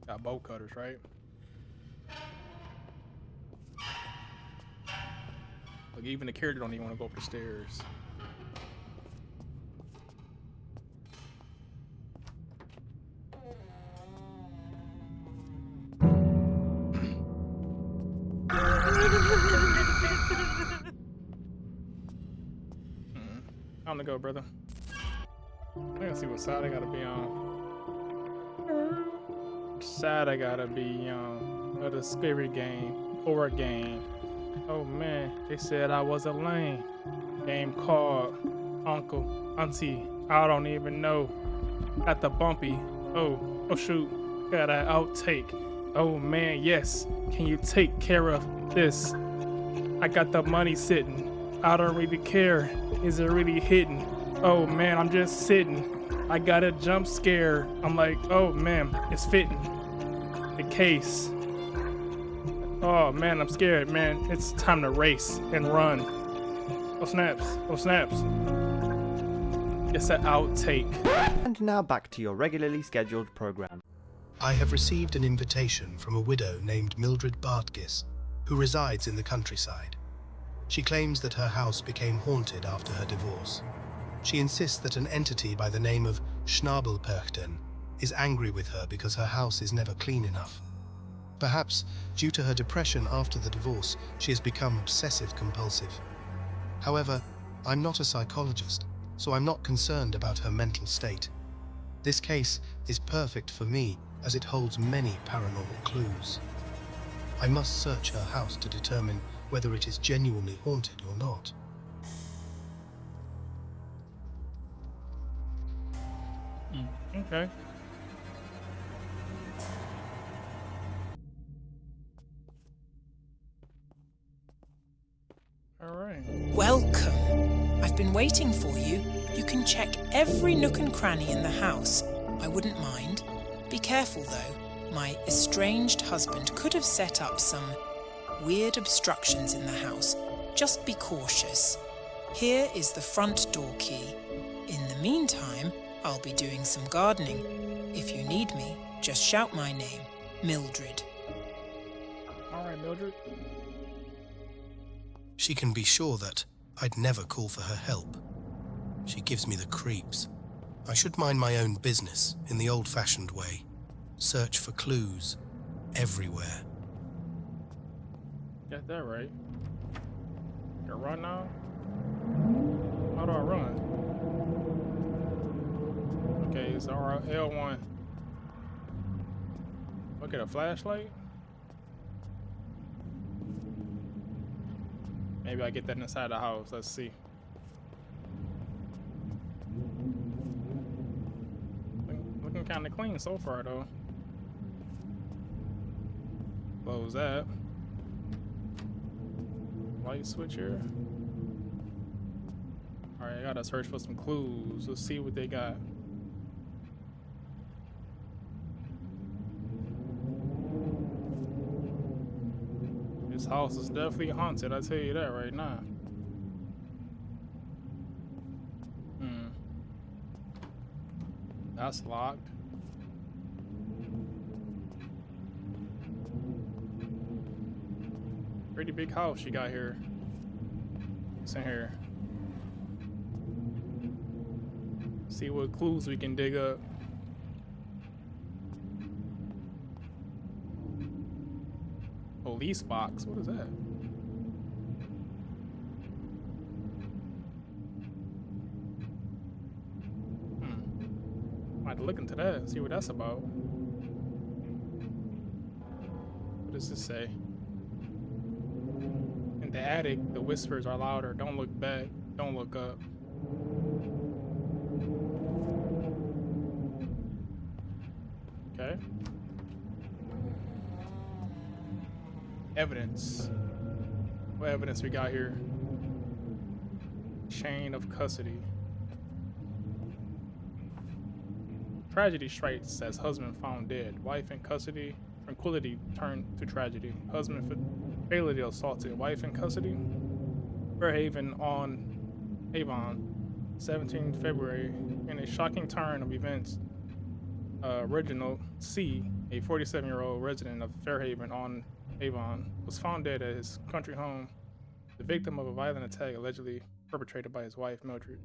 Got bolt cutters, right? Like even the character don't even want to go up the stairs. Time to go, brother. I gotta see what side I gotta be on. Which side I gotta be on of the spirit game, horror game. Oh man, they said I was a lame. Game called Uncle, Auntie, I don't even know. Got the bumpy. Oh shoot, got an outtake. Oh man, yes. Can you take care of this? I got the money sitting. I don't really care. Is it really hidden? Oh man, I'm just sitting. I got a jump scare. I'm like, oh man, it's fitting. The case. Oh man, I'm scared, man. It's time to race and run. Oh snaps. Oh snaps. It's an outtake. And now back to your regularly scheduled program. I have received an invitation from a widow named Mildred Bartgis, who resides in the countryside. She claims that her house became haunted after her divorce. She insists that an entity by the name of Schnabelperchten is angry with her because her house is never clean enough. Perhaps, due to her depression after the divorce, she has become obsessive-compulsive. However, I'm not a psychologist, so I'm not concerned about her mental state. This case is perfect for me as it holds many paranormal clues. I must search her house to determine whether it is genuinely haunted or not. Okay. All right. Welcome. I've been waiting for you. You can check every nook and cranny in the house. I wouldn't mind. Be careful though. My estranged husband could have set up some weird obstructions in the house. Just be cautious. Here is the front door key. In the meantime, I'll be doing some gardening. If you need me, just shout my name, Mildred. All right, Mildred. She can be sure that I'd never call for her help. She gives me the creeps. I should mind my own business in the old-fashioned way. Search for clues everywhere. Got that right. Can I run now? How do I run? Okay, it's L1. Look at a flashlight. Maybe I get that inside the house. Let's see. Looking kind of clean so far, though. Close that. Light switch here. All right, I gotta search for some clues. Let's see what they got. This house is definitely haunted, I tell you that right now. That's locked. Pretty big house you got here. What's in here? See what clues we can dig up. Police box, what is that? Might look into that, see what that's about. What does this say? In the attic, the whispers are louder. Don't look back, don't look up. Okay. Evidence. What evidence we got here? Chain of custody. Tragedy strikes as husband found dead. Wife in custody. Tranquility turned to tragedy. Husband fatally assaulted. Wife in custody. Fairhaven on Avon, 17 February. In a shocking turn of events, Reginald C., a 47-year-old resident of Fairhaven on Avon, was found dead at his country home, the victim of a violent attack allegedly perpetrated by his wife, Mildred.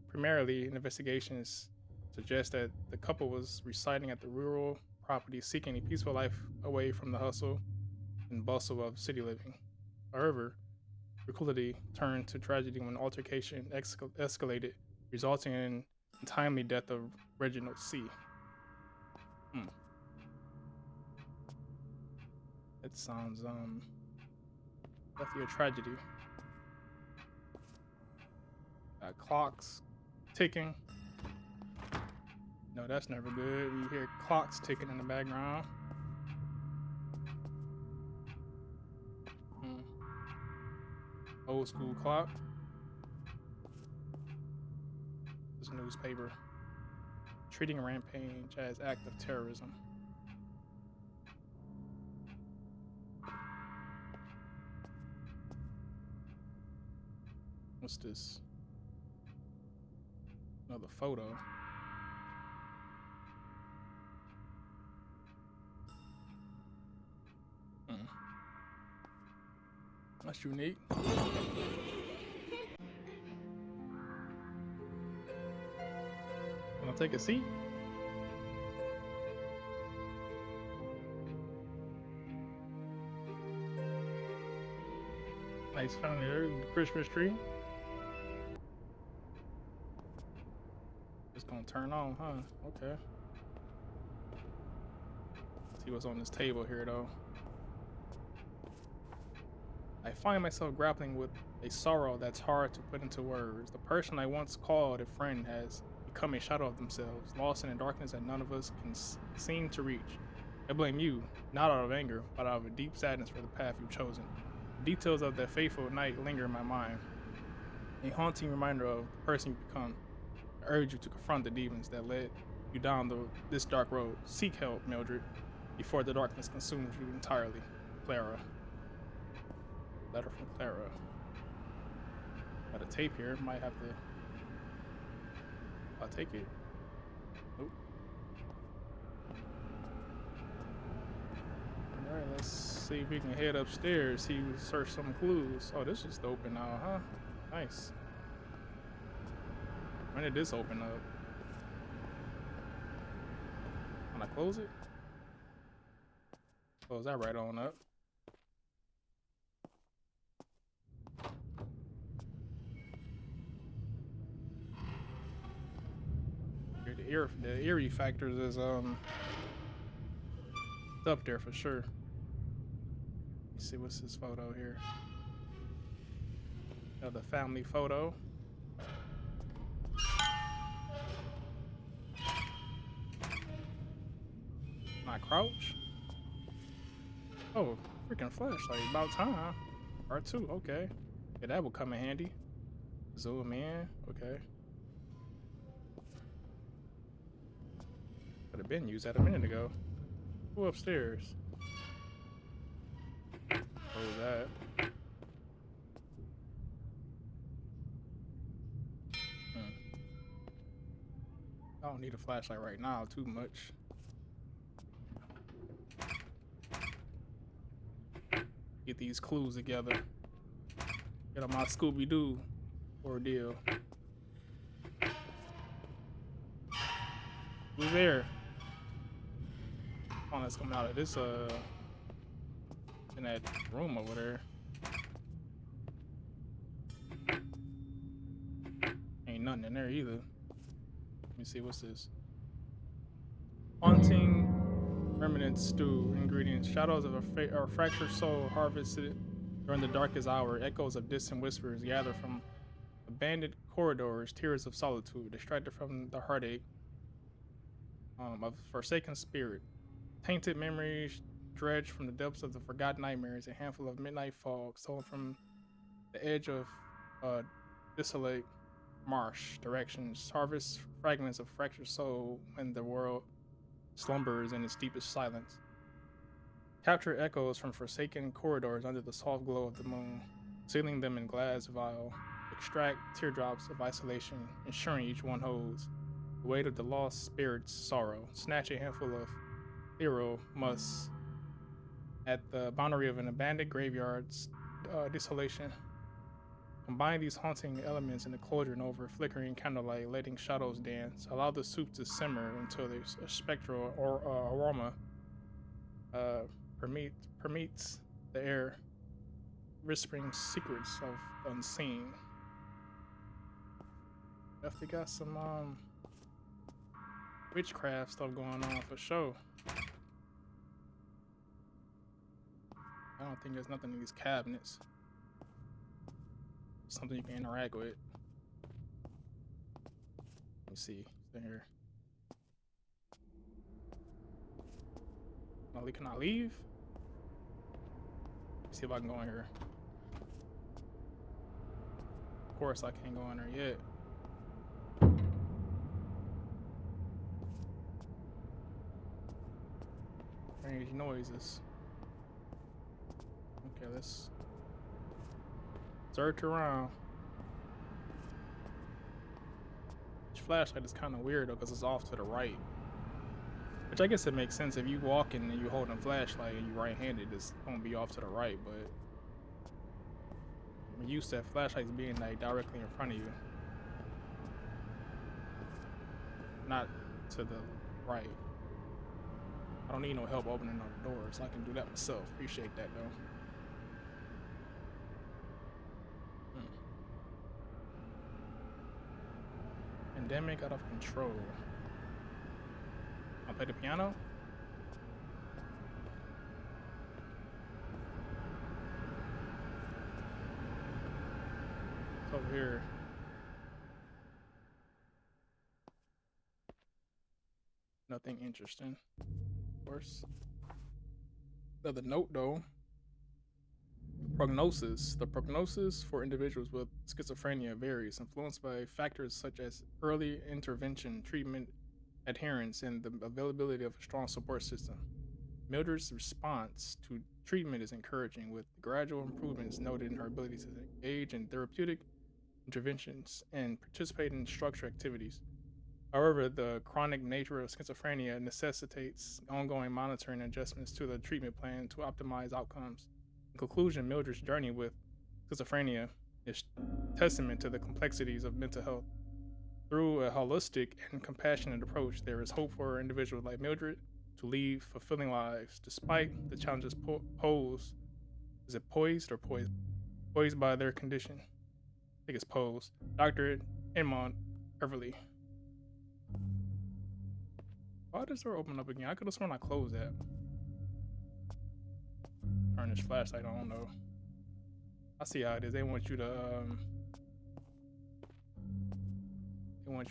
Primarily, investigations suggest that the couple was residing at the rural property seeking a peaceful life away from the hustle and bustle of city living. However, tranquility turned to tragedy when altercation escalated, resulting in the untimely death of Reginald C. That sounds definitely a tragedy. Clocks ticking. No, that's never good. We hear clocks ticking in the background. Old school clock. This newspaper. Treating rampage as act of terrorism. What's this? Another photo. That's unique. Wanna take a seat? Nice family there, the Christmas tree. It's gonna turn on, huh? Okay. See what's on this table here, though. I find myself grappling with a sorrow that's hard to put into words. The person I once called a friend has become a shadow of themselves, lost in a darkness that none of us can seem to reach. I blame you, not out of anger, but out of a deep sadness for the path you've chosen. The details of that fateful night linger in my mind, a haunting reminder of the person you've become. I urge you to confront the demons that led you down this dark road. Seek help, Mildred, before the darkness consumes you entirely. Clara. Letter from Clara. Got a tape here. Might have to. I'll take it. Nope. All right, let's see if we can head upstairs. See, search some clues. Oh, this is open now, huh? Nice. When did this open up? Can I close it? Close that right on up. The eerie factors is up there for sure. Let's see what's this photo here. Another family photo. My crouch. Oh, freaking flashlight! About time. R2. Okay. Yeah, that will come in handy. Zoom in. Okay. Could have been used that a minute ago. Go upstairs. Close that. I don't need a flashlight right now too much. Get these clues together. Get on my Scooby-Doo ordeal. Who's there? Oh, that's coming out of this in that room over there. Ain't nothing in there either. Let me see, what's this? Haunting remnant stew ingredients. Shadows of a fractured soul harvested during the darkest hour. Echoes of distant whispers gather from abandoned corridors. Tears of solitude distracted from the heartache of forsaken spirit. Tainted memories dredged from the depths of the forgotten nightmares. A handful of midnight fog stolen from the edge of desolate marsh directions. Harvest fragments of fractured soul when the world slumbers in its deepest silence. Capture echoes from forsaken corridors under the soft glow of the moon, sealing them in glass vial. Extract teardrops of isolation, ensuring each one holds The weight of the lost spirit's sorrow. Snatch a handful of hero must at the boundary of an abandoned graveyard's desolation. Combine these haunting elements in the cauldron over flickering candlelight, letting shadows dance. Allow the soup to simmer until there's a spectral aroma permeates the air, whispering secrets of the unseen. Definitely got some witchcraft stuff going on for sure. I don't think there's nothing in these cabinets. Something you can interact with. Let me see. What's in here? Can I leave? Let's see if I can go in here. Of course I can't go in there yet. Strange noises. Okay, let's search around. This flashlight is kind of weird though, because it's off to the right. Which I guess it makes sense if you walking and you holding a flashlight and you right-handed, it's gonna be off to the right. But I'm used to flashlights being like directly in front of you, not to the right. I don't need no help opening up the doors. I can do that myself. Appreciate that though. Pandemic out of control. I'll play the piano. It's over here. Nothing interesting, of course. Another note though. Prognosis. The prognosis for individuals with schizophrenia varies, influenced by factors such as early intervention, treatment adherence, and the availability of a strong support system. Mildred's response to treatment is encouraging, with gradual improvements noted in her ability to engage in therapeutic interventions and participate in structured activities. However, the chronic nature of schizophrenia necessitates ongoing monitoring and adjustments to the treatment plan to optimize outcomes. In conclusion, Mildred's journey with schizophrenia is testament to the complexities of mental health. Through a holistic and compassionate approach, there is hope for individuals like Mildred to lead fulfilling lives despite the challenges posed. Is it poised or poised? Poised by their condition. I think it's posed. Dr. Edmond Everly. Why does this door open up again? I could have sworn I closed that. Turn this flashlight on though. I see how it is. They want you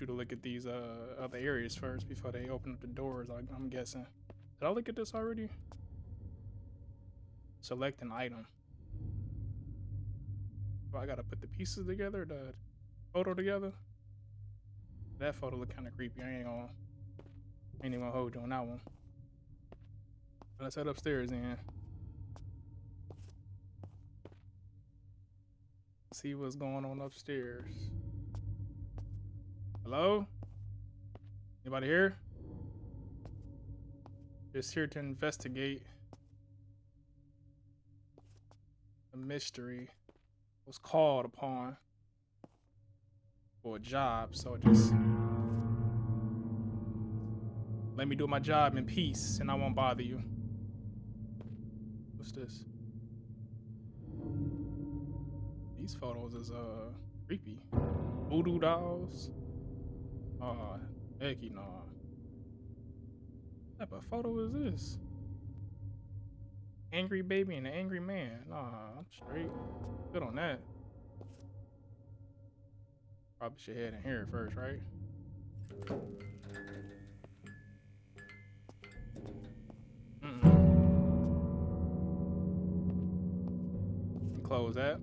to look at these other areas first before they open up the doors, I'm guessing. Did I look at this already? Select an item. Well, I gotta put the pieces together, the photo together. That photo look kind of creepy. I ain't even gonna hold you on that one. But let's head upstairs then. See what's going on upstairs. Hello? Anybody here? Just here to investigate the mystery. Was called upon for a job, so just let me do my job in peace and I won't bother you. What's this? These photos is creepy. Voodoo dolls. Heck no. What type of photo is this? Angry baby and an angry man. Nah, I'm straight. Good on that. Probably should head in here first, right? Close that.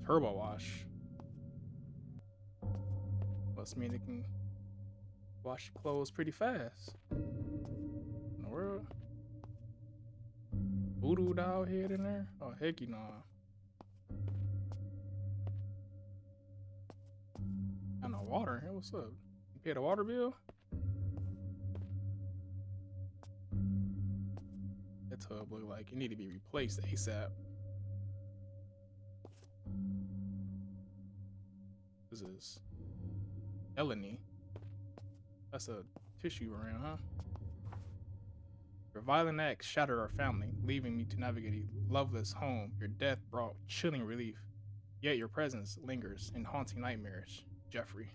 Turbo wash. Must mean it can wash your clothes pretty fast. In the world? Voodoo doll head in there? Oh, heck no. kind of water? Hey, what's up? You paid a water bill? That tub look like it need to be replaced ASAP. This is Eleni. That's a tissue around, huh? Your violent acts shattered our family, leaving me to navigate a loveless home. Your death brought chilling relief, yet your presence lingers in haunting nightmares. Jeffrey.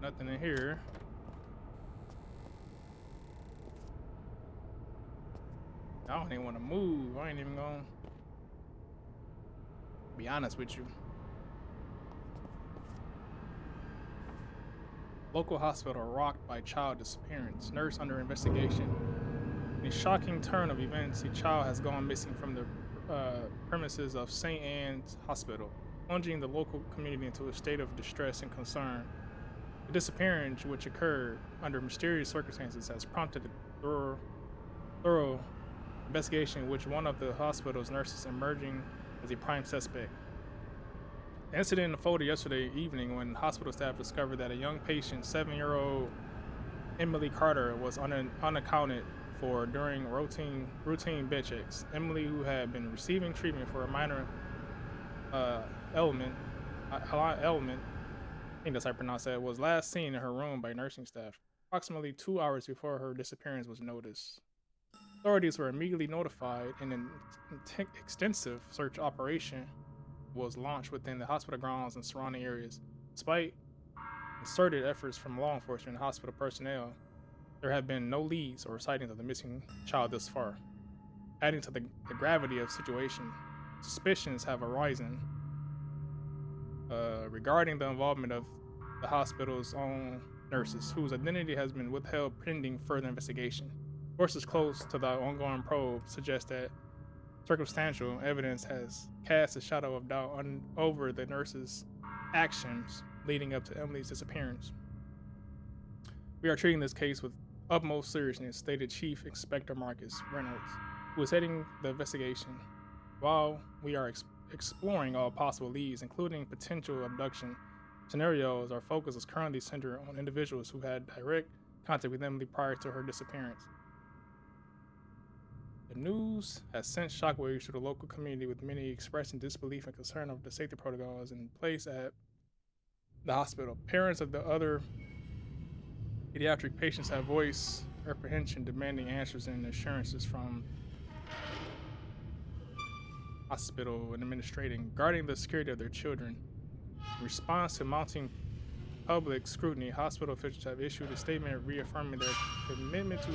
Nothing in here. I don't even want to move. I ain't even gonna be honest with you. Local hospital rocked by child disappearance. Nurse under investigation. In a shocking turn of events, a child has gone missing from the premises of St. Anne's Hospital, plunging the local community into a state of distress and concern. The disappearance, which occurred under mysterious circumstances, has prompted a thorough investigation in which one of the hospital's nurses emerging as a prime suspect. The incident unfolded yesterday evening when hospital staff discovered that a young patient, 7-year-old Emily Carter, was unaccounted for during routine bed checks. Emily, who had been receiving treatment for a minor ailment, I think that's how I pronounce that, was last seen in her room by nursing staff, approximately 2 hours before her disappearance was noticed. Authorities were immediately notified, and an extensive search operation was launched within the hospital grounds and surrounding areas. Despite concerted efforts from law enforcement and hospital personnel, there have been no leads or sightings of the missing child thus far. Adding to the gravity of the situation, suspicions have arisen regarding the involvement of the hospital's own nurses, whose identity has been withheld pending further investigation. Sources close to the ongoing probe suggest that circumstantial evidence has cast a shadow of doubt over the nurses' actions leading up to Emily's disappearance. We are treating this case with utmost seriousness, stated Chief Inspector Marcus Reynolds, who is heading the investigation. While we are exploring all possible leads, including potential abduction scenarios, our focus is currently centered on individuals who had direct contact with Emily prior to her disappearance. The news has sent shockwaves through the local community, with many expressing disbelief and concern over the safety protocols in place at the hospital. Parents of the other pediatric patients have voiced apprehension, demanding answers and assurances from hospital administrating regarding the security of their children. In response to mounting public scrutiny, hospital officials have issued a statement reaffirming their commitment to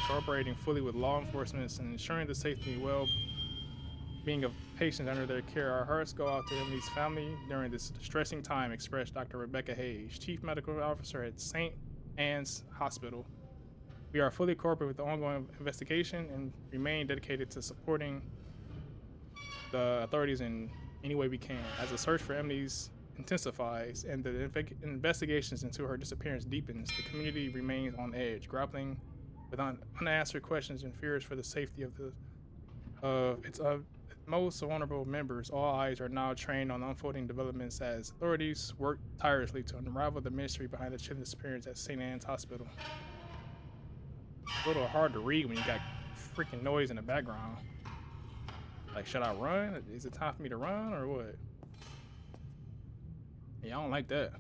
cooperating fully with law enforcement and ensuring the safety and well-being of patients under their care. Our hearts go out to Emily's family during this distressing time, expressed Dr. Rebecca Hayes, Chief Medical Officer at St. Anne's Hospital. We are fully cooperating with the ongoing investigation and remain dedicated to supporting the authorities in any way we can. As the search for Emily's intensifies and the investigations into her disappearance deepens, the community remains on edge, grappling with unanswered questions and fears for the safety of its most vulnerable members. All eyes are now trained on unfolding developments as authorities work tirelessly to unravel the mystery behind the children's disappearance at St. Anne's Hospital. It's a little hard to read when you got freaking noise in the background. Like, should I run? Is it time for me to run or what? Yeah, I don't like that.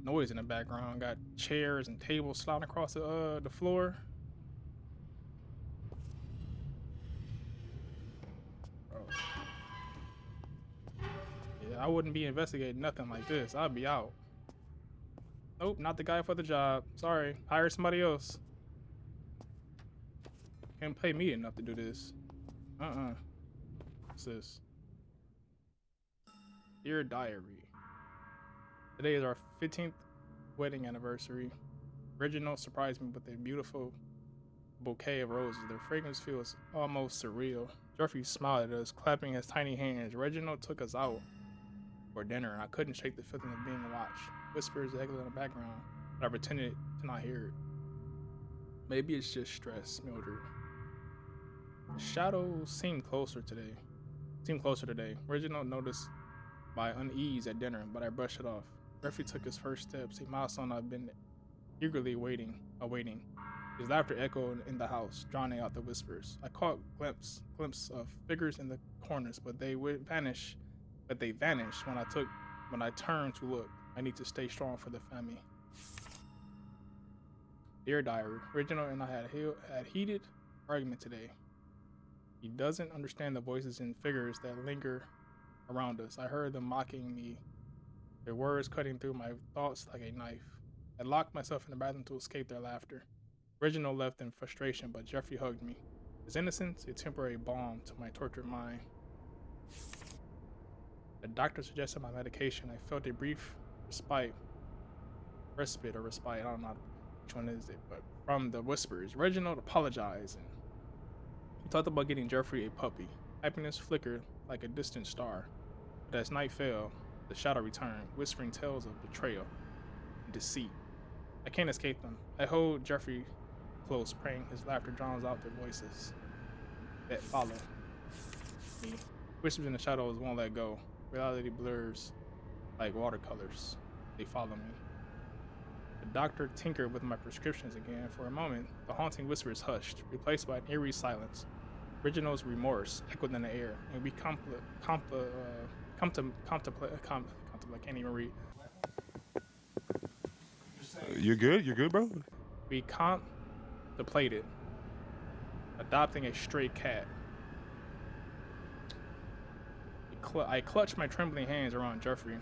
Noise in the background. Got chairs and tables sliding across the floor. Bro. Yeah, I wouldn't be investigating nothing like this. I'd be out. Nope, not the guy for the job. Sorry, hire somebody else. Can't pay me enough to do this. What's this? Dear Diary. Today is our 15th wedding anniversary. Reginald surprised me with a beautiful bouquet of roses. Their fragrance feels almost surreal. Jeffrey smiled at us, clapping his tiny hands. Reginald took us out for dinner, and I couldn't shake the feeling of being watched. Whispers echoed in the background, but I pretended to not hear it. Maybe it's just stress, Mildred. The shadows seemed closer today. Reginald noticed my unease at dinner, but I brushed it off. Jeffrey took his first steps, a milestone I've been eagerly awaiting. His laughter echoed in the house, drowning out the whispers. I caught glimpse of figures in the corners, but they vanished when I turned to look. I need to stay strong for the family. Dear Diary, Reginald and I had heated argument today. He doesn't understand the voices and figures that linger around us. I heard them mocking me, their words cutting through my thoughts like a knife. I locked myself in the bathroom to escape their laughter. Reginald left in frustration, but Jeffrey hugged me. His innocence, a temporary balm to my tortured mind. The doctor suggested my medication. I felt a brief respite, I don't know which one is it, but from the whispers. Reginald apologized and he talked about getting Jeffrey a puppy. Happiness flickered like a distant star. But as night fell, the shadow returned, whispering tales of betrayal and deceit. I can't escape them. I hold Jeffrey close, praying his laughter drowns out their voices that follow me. Whispers in the shadows won't let go. Reality blurs like watercolors. They follow me. The doctor tinkered with my prescriptions again. For a moment, the haunting whispers hushed, replaced by an eerie silence. Reginald's remorse echoed in the air, and we contemplate. I can't even read. You're good? You're good, bro? We contemplated adopting a stray cat. I clutched my trembling hands around Jeffrey,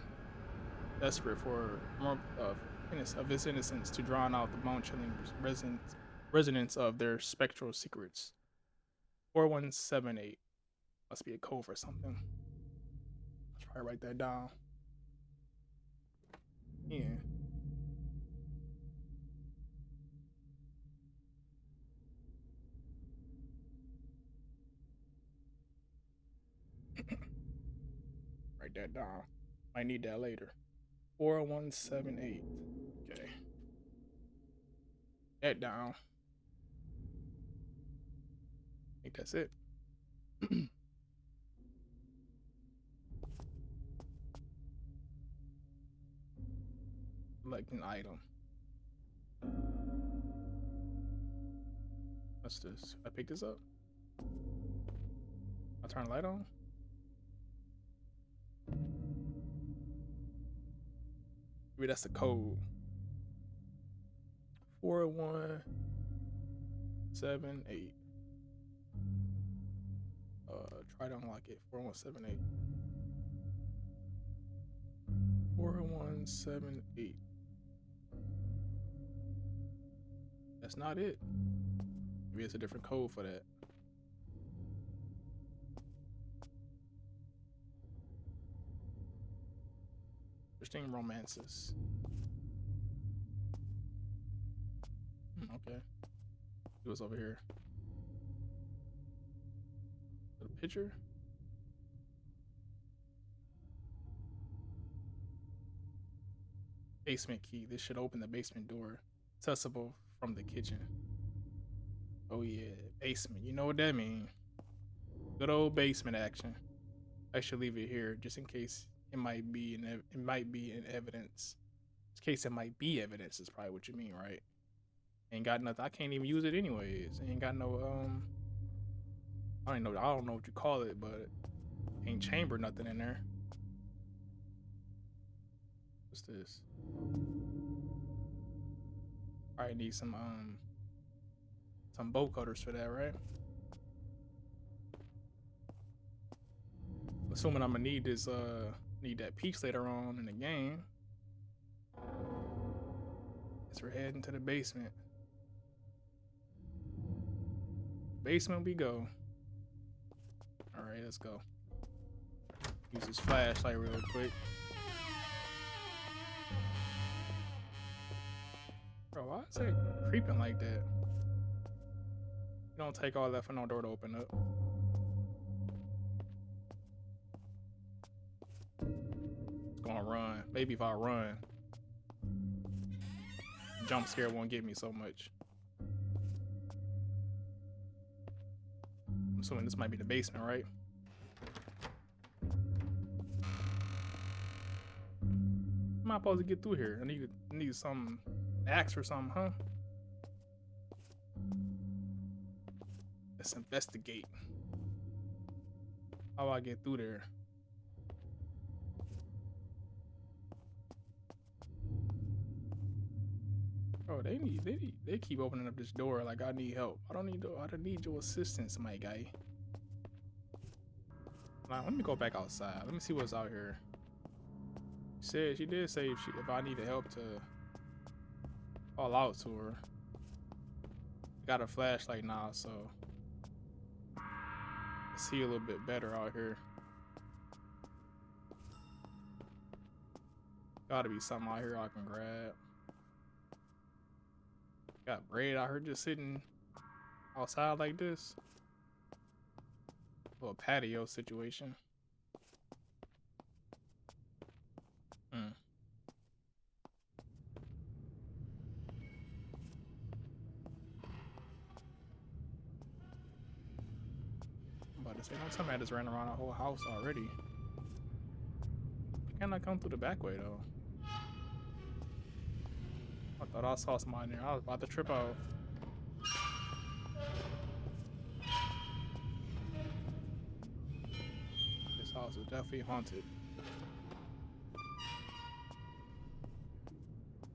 desperate for more of his innocence to drown out the bone-chilling resonance of their spectral secrets. 4178 must be a code for something. Let's probably write that down. Yeah. Write that down. Might need that later. 4178. Okay. That down. I think that's it. Select an item. What's this? I pick this up? I turn the light on? Maybe that's the code. 4178. Try to unlock it. 4178. 4178. That's not it. Maybe it's a different code for that. Interesting romances. Okay. It was over here. The picture? Basement key. This should open the basement door, accessible from the kitchen. Oh yeah, basement. You know what that means. Good old basement action. I should leave it here just in case it might be in evidence. In case it might be evidence is probably what you mean, right? Ain't got nothing. I can't even use it anyways. Ain't got no I don't know what you call it, but ain't chamber nothing in there. What's this? Probably need some bolt cutters for that, right? Assuming I'm gonna need this need that piece later on in the game. Guess we're heading to the basement. Basement we go. Alright, let's go. Use this flashlight real quick. Bro, why is it creeping like that? You don't take all that for no door to open up. gonna run. Maybe if I run, jump scare won't get me so much. I'm assuming this might be the basement, right? How am I supposed to get through here? I need some axe or something, huh? Let's investigate. How do I get through there? Oh, they keep opening up this door like I need help. I don't need your assistance, my guy. Now, let me go back outside. Let me see what's out here. She did say if I needed help to call out to her. Got a flashlight now, so I see a little bit better out here. Gotta be something out here I can grab. Got bread out here just sitting outside like this. Little patio situation. I'm about to say, don't tell me I just ran around a whole house already. Can I come through the back way though? I thought I saw somebody in there. I was about to trip out. This house is definitely haunted.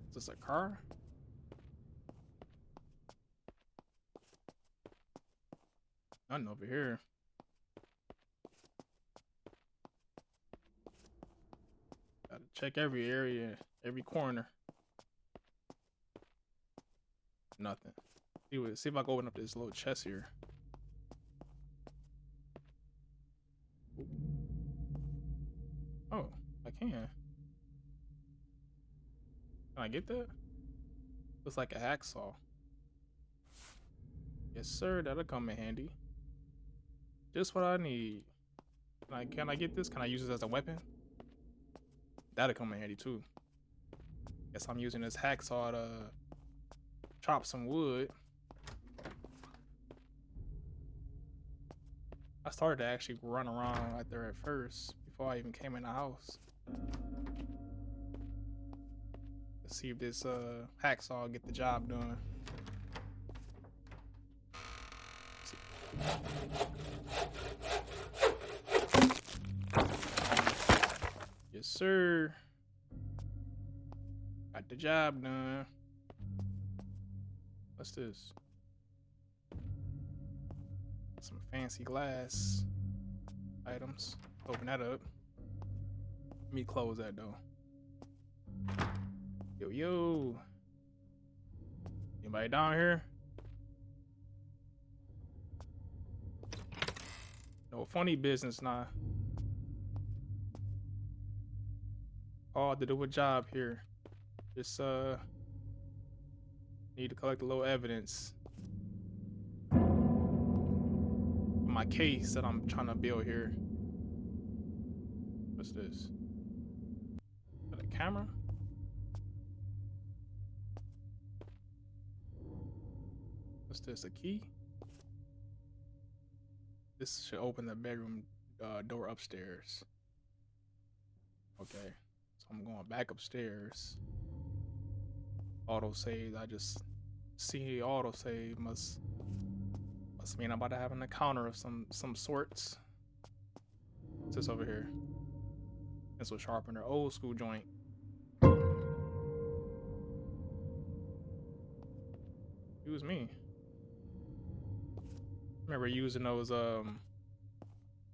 Is this a car? Nothing over here. Gotta check every area, every corner. Nothing. See if I can open up this little chest here. Oh, I can. Can I get that? Looks like a hacksaw. Yes, sir. That'll come in handy. Just what I need. Can I get this? Can I use this as a weapon? That'll come in handy too. Guess I'm using this hacksaw to chop some wood. I started to actually run around right there at first before I even came in the house. Let's see if this hacksaw will get the job done. Yes, sir. Got the job done. What's this? Some fancy glass items. Open that up. Let me close that though. Yo. Anybody down here? No funny business now. Called to do a job here. Just need to collect a little evidence for my case that I'm trying to build here. What's this? Is that a camera? What's this? A key? This should open the bedroom door upstairs. Okay, so I'm going back upstairs. Autosave. I just see autosave must mean I'm about to have an encounter of some sorts. What's this over here? Pencil sharpener, old school joint. Excuse me. Remember using those I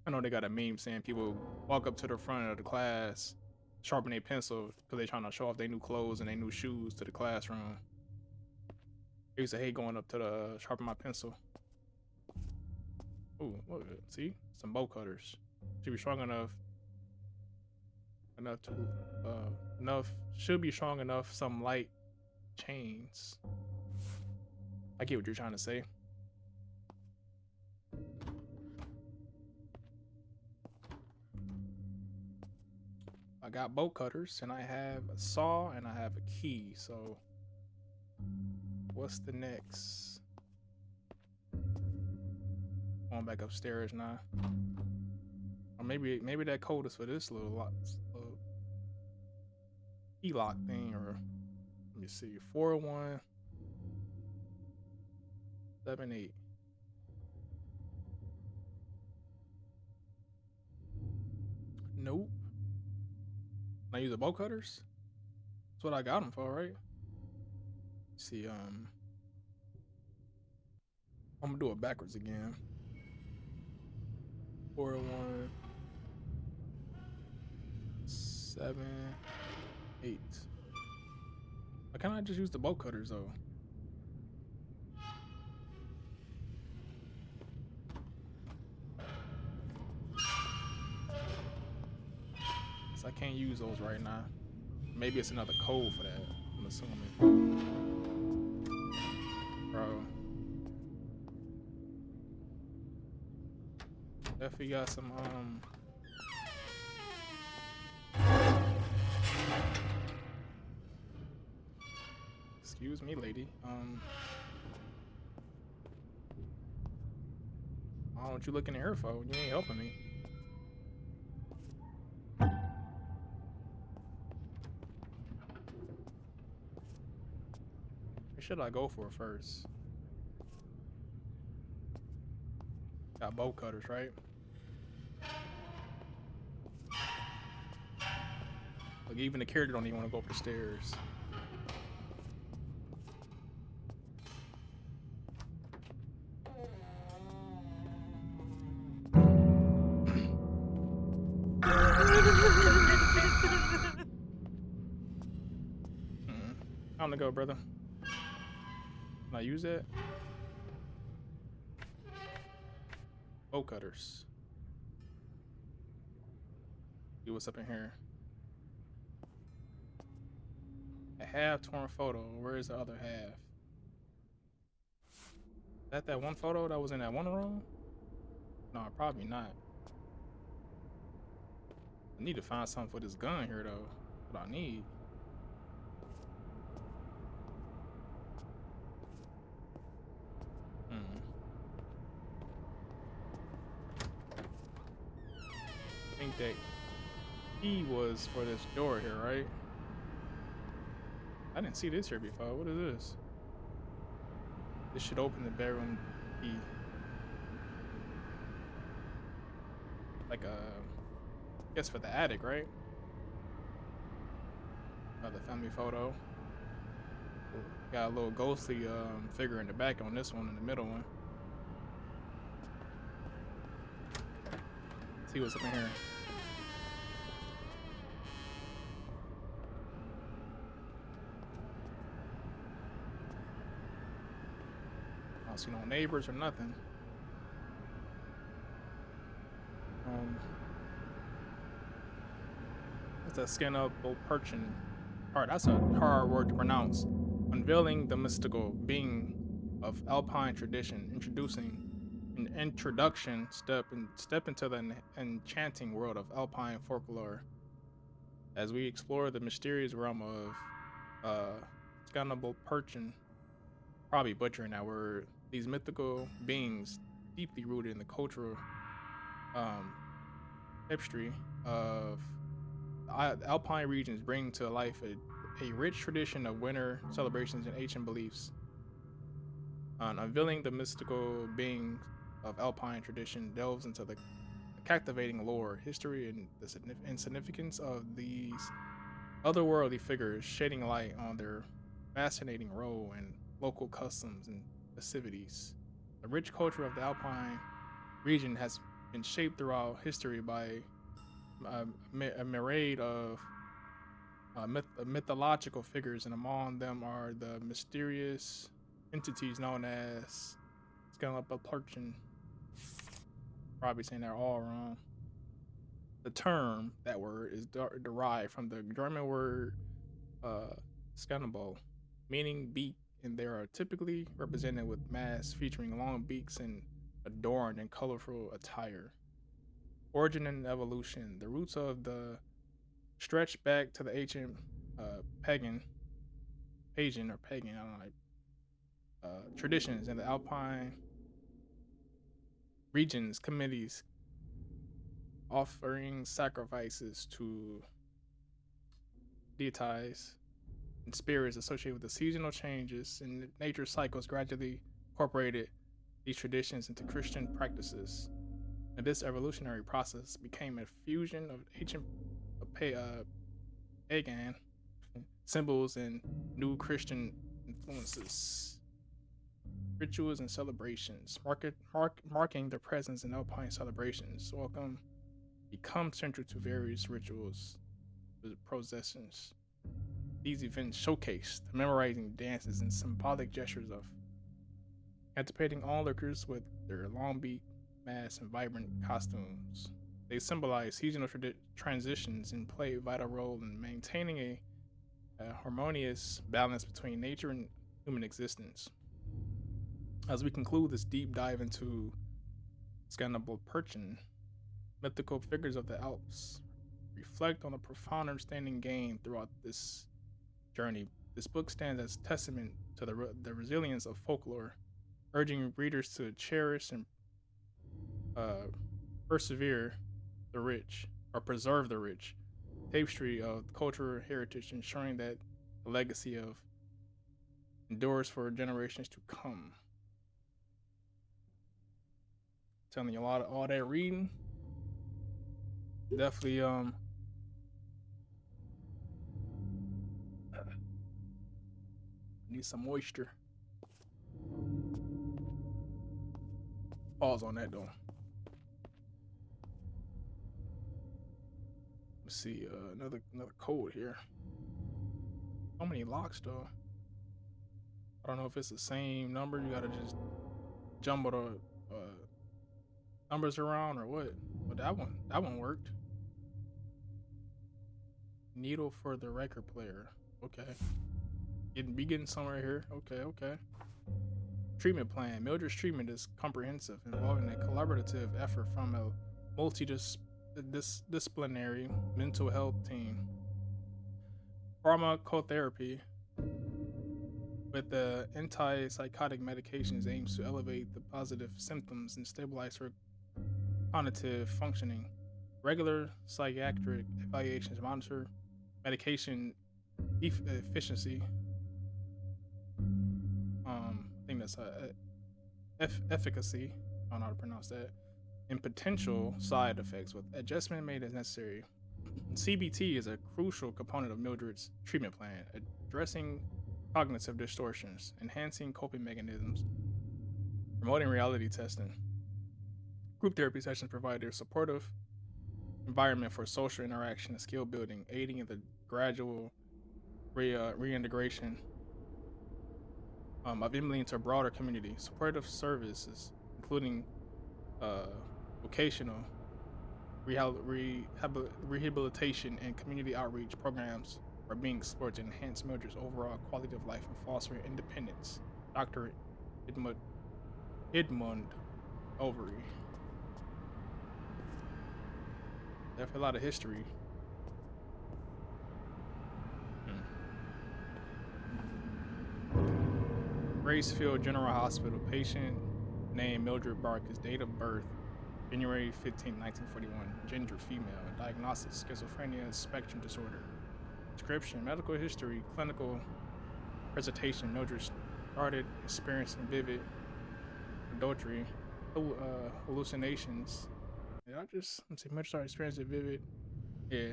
know they got a meme saying people walk up to the front of the class, sharpen their pencil because they're trying to show off their new clothes and their new shoes to the classroom. I used to hate going up to the sharpen my pencil. Ooh, what? See? Some bow cutters. Should be strong enough to should be strong enough. Some light chains. I get what you're trying to say. I got bolt cutters, and I have a saw, and I have a key. So, what's the next? Going back upstairs now. Or maybe that code is for this little key lock thing, or let me see, 4178. Nope. Can I use the bolt cutters? That's what I got them for, right? Let's see, I'm gonna do it backwards again. 4178. Why can't I just use the bolt cutters though? So I can't use those right now. Maybe it's another code for that, I'm assuming. Bro. Definitely got some, excuse me, lady. Why don't you look in the air for? You ain't helping me. Where should I go for first? Got bolt cutters, right? Like even the character don't even want to go up the stairs. Time to go, brother. Can I use that? Bolt cutters. See what's up in here. A half torn photo. Where is the other half? Is that one photo that was in that one room? No, probably not. I need to find something for this gun here though. What I need. I think that key was for this door here, right? I didn't see this here before. What is this? This should open the bedroom key. Like I guess for the attic, right? Another family photo. Got a little ghostly figure in the back on this one, in the middle one. Let's see what's up in here. I don't see no neighbors or nothing. That's a skinnable perchin. Alright, that's a hard word to pronounce. Unveiling the mystical being of Alpine tradition, introducing an introduction step into the enchanting world of Alpine folklore. As we explore the mysterious realm of skinnable perchin, probably butchering that word, these mythical beings deeply rooted in the cultural history of the Alpine regions bring to life a rich tradition of winter celebrations and ancient beliefs. Unveiling the mystical beings of Alpine tradition delves into the captivating lore, history, and the significance of these otherworldly figures, shedding light on their fascinating role in local customs and festivities. The rich culture of the Alpine region has been shaped throughout history by a myriad of mythological figures, and among them are the mysterious entities known as Skeleton. Probably saying that all wrong. The term, that word, is derived from the German word Scannable, meaning beak, and they are typically represented with masks featuring long beaks and adorned in colorful attire. Origin and evolution. The roots of the stretch back to the ancient pagan, I don't know, traditions in the Alpine regions, committees offering sacrifices to deities and spirits associated with the seasonal changes in nature cycles gradually incorporated these traditions into Christian practices. And this evolutionary process became a fusion of ancient pagan symbols and new Christian influences, rituals and celebrations, marking their presence in Alpine celebrations. Welcome become central to various rituals, processions. These events showcased memorizing dances and symbolic gestures of anticipating onlookers with their long beak, masks, and vibrant costumes. They symbolize seasonal transitions and play a vital role in maintaining a harmonious balance between nature and human existence. As we conclude this deep dive into Scannable Perchin, mythical figures of the Alps reflect on the profound understanding gained throughout this journey. This book stands as testament to the resilience of folklore, urging readers to cherish and persevere the rich, or preserve the rich tapestry of cultural heritage, ensuring that the legacy of endures for generations to come. Telling you a lot of all that reading. Definitely need some moisture. Pause on that though. Let's see, another code here. So many locks though. I don't know if it's the same number. You gotta just jumble the numbers around or what. But that one worked. Needle for the record player. Okay. Getting somewhere here. Okay. Treatment plan. Mildred's treatment is comprehensive, involving a collaborative effort from a multidisciplinary mental health team. Pharmacotherapy with the antipsychotic medications aims to elevate the positive symptoms and stabilize her cognitive functioning. Regular psychiatric evaluations monitor medication efficiency. I think that's efficacy. I don't know how to pronounce that. And potential side effects with adjustment made as necessary. CBT is a crucial component of Mildred's treatment plan, addressing cognitive distortions, enhancing coping mechanisms, promoting reality testing. Group therapy sessions provide a supportive environment for social interaction and skill building, aiding in the gradual reintegration of Emily into a broader community. Supportive services, including vocational rehabilitation and community outreach programs, are being explored to enhance Mildred's overall quality of life and foster independence. Dr. Edmund Overy. Definitely a lot of history. Gracefield General Hospital. Patient name Mildred Barkus. Date of birth January 15, 1941. Gender female. Diagnosis schizophrenia spectrum disorder. Description: medical history. Clinical presentation: Mildred started experiencing vivid adultery, hallucinations. Let's see. Mildred started experiencing vivid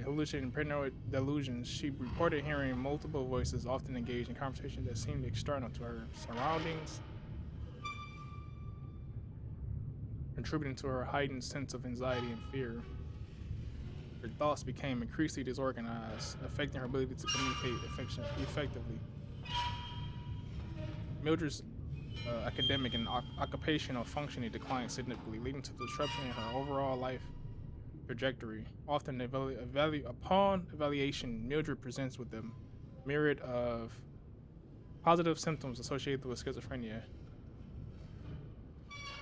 hallucinating paranoid delusions. She reported hearing multiple voices, often engaged in conversations that seemed external to her surroundings, contributing to her heightened sense of anxiety and fear. Her thoughts became increasingly disorganized, affecting her ability to communicate effectively. Mildred's academic and occupational functioning declined significantly, leading to disruption in her overall life trajectory. Often upon evaluation, Mildred presents with a myriad of positive symptoms associated with schizophrenia.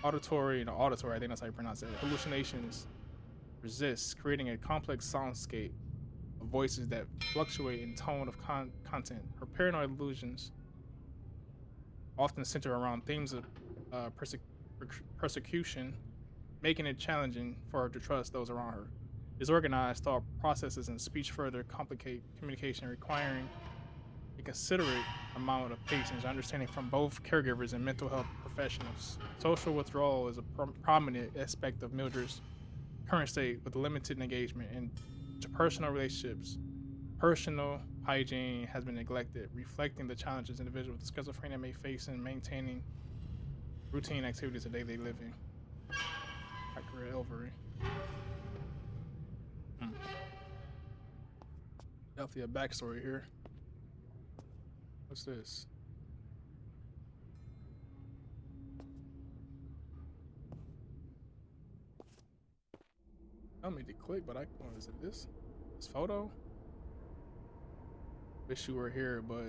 Auditory, I think that's how you pronounce it. Hallucinations persist, creating a complex soundscape of voices that fluctuate in tone of content. Her paranoid illusions often center around themes of persecution, making it challenging for her to trust those around her. Disorganized thought processes and speech further complicate communication, requiring a considerate amount of patience and understanding from both caregivers and mental health professionals. Social withdrawal is a prominent aspect of Mildred's current state, with limited engagement into personal relationships. Personal hygiene has been neglected, reflecting the challenges individuals with schizophrenia may face in maintaining routine activities of daily living. Accurate Elvery. Definitely a backstory here. What's this? I made it click, but what is it? This photo? Wish you were here, but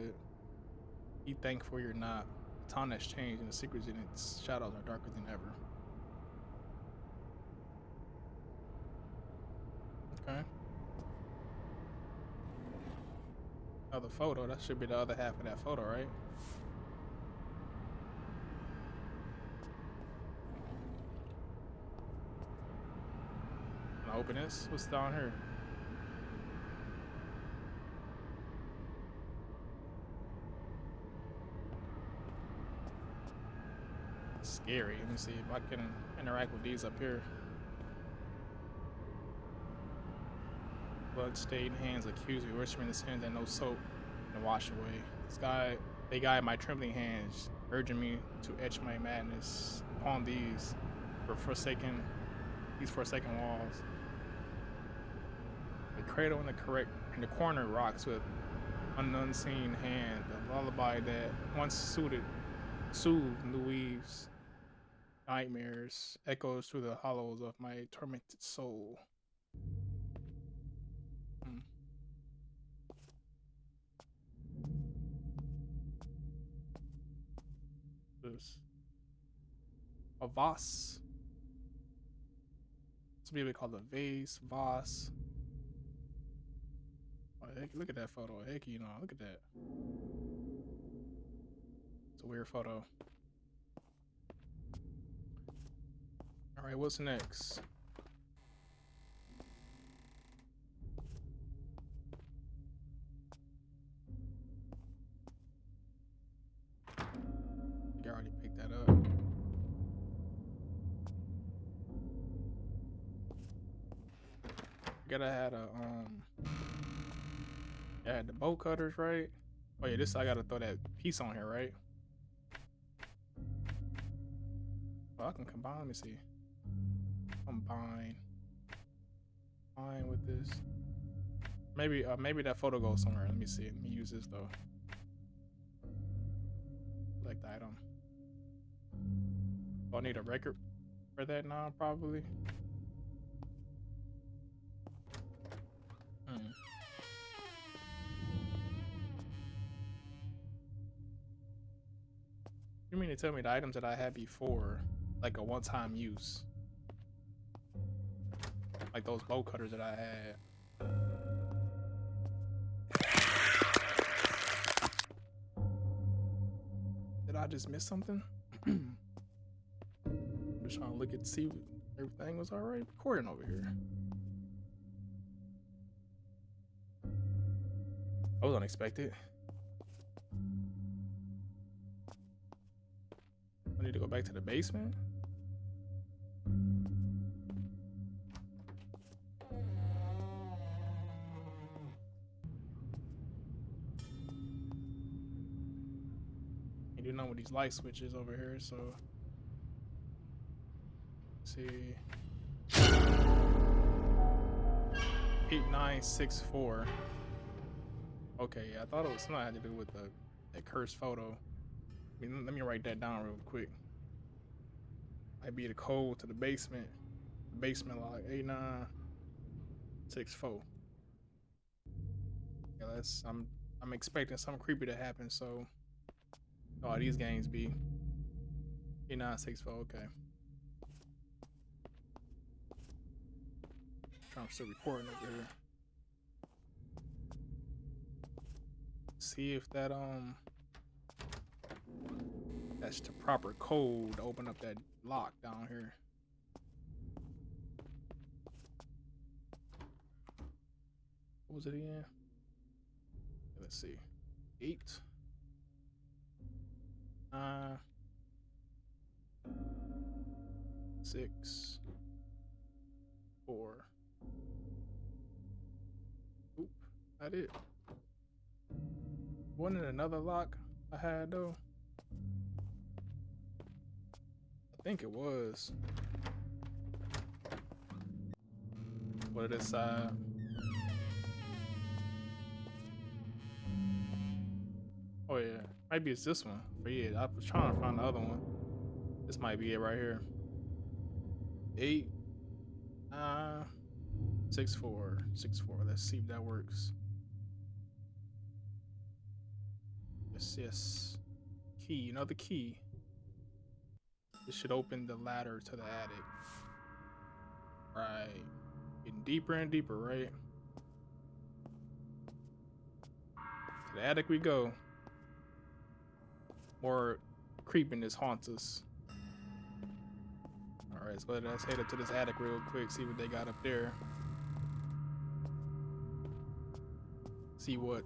be thankful you're not. The town has changed, and the secrets in its shadows are darker than ever. Okay. Another photo. That should be the other half of that photo, right? Can I open this? What's down here? Scary. Let me see if I can interact with these up here. Blood-stained hands accuse me, whispering his hands and no soap and wash away. They guide my trembling hands, urging me to etch my madness upon these forsaken walls. A cradle in the corner rocks with an unseen hand, a lullaby that once soothed Louise's nightmares, echoes through the hollows of my tormented soul. This a vase. Some people call it a vase, vase. Oh, heck, look at that photo. Heck, you know, look at that. It's a weird photo. All right, what's next? I think I already picked that up. I gotta had a I had the bow cutters, right? Oh yeah, I gotta throw that piece on here, right? Well, I can combine. Let me see. Combine with this. Maybe that photo goes somewhere. Let me see. Let me use this though. Select item. Do I need a record for that now? Probably. You mean to tell me the items that I had before, like a one-time use? Like those bow cutters that I had. Did I just miss something? I'm just trying to look and see if everything was alright recording over here. That was unexpected. I need to go back to the basement. You do know with these light switches over here, so let's see. 8964. Okay, yeah, I thought it was something I had to do with that cursed photo. I mean, let me write that down real quick. Might be the code to the basement. The basement log 8964. Yeah, I'm expecting something creepy to happen, so oh, these games be 8964, okay. I'm still recording over here. See if that that's the proper code to open up that lock down here. What was it again? Let's see. 8 6 4. Oop, not it. Wasn't it another lock I had though? I think it was. What this side? Oh yeah, maybe it's this one. But yeah, I was trying to find the other one. This might be it right here. 8 6 4 6 4. Let's see if that works. Yes. Key, another key. This should open the ladder to the attic. Right. Getting deeper and deeper, right? To the attic we go. More creepiness haunts us. Alright, so let's head up to this attic real quick, see what they got up there. See what.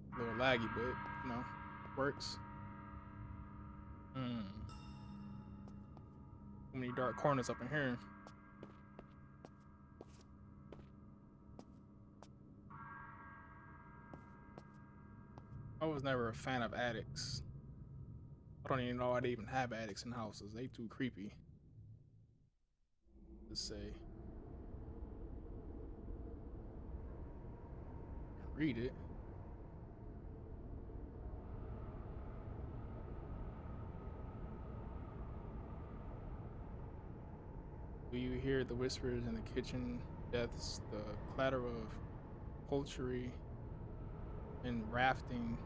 A little laggy, but you know, works. Too many dark corners up in here. I was never a fan of attics. I don't even know why they even have attics in houses. They too creepy. Let's say. Read it. Do you hear the whispers in the kitchen deaths, the clatter of poultry and rafting?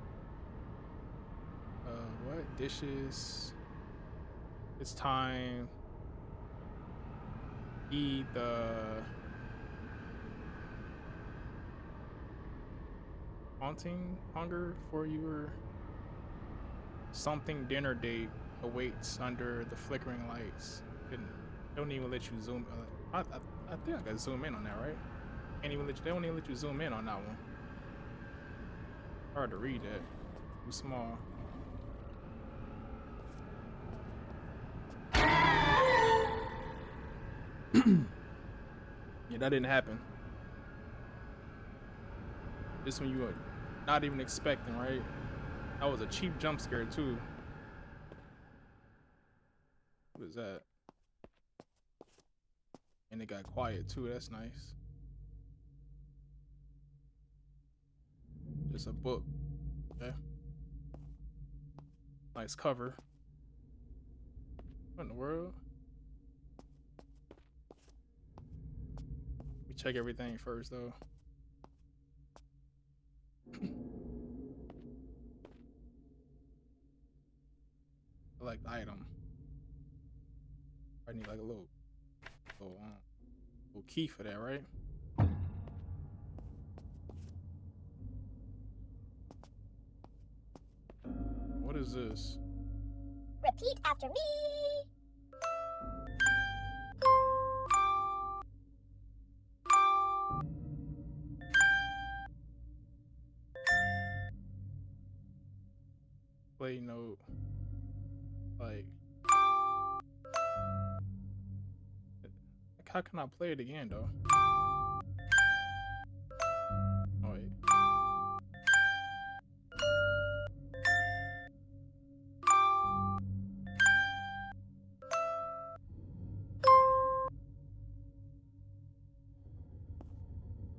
What? Dishes. It's time. Eat the haunting hunger for your something dinner date awaits under the flickering lights. Don't even let you zoom. I think I can zoom in on that, right? Can't even let you. They don't even let you zoom in on that one. Hard to read that. Too small. Yeah, that didn't happen. This one you were not even expecting, right? That was a cheap jump scare too. What is that? And it got quiet too, that's nice. Just a book. Okay. Nice cover. What in the world? We check everything first though. Select item. I need like a little key for that, right? What is this? Repeat after me. Play note. Like, how can I play it again though? Oh wait.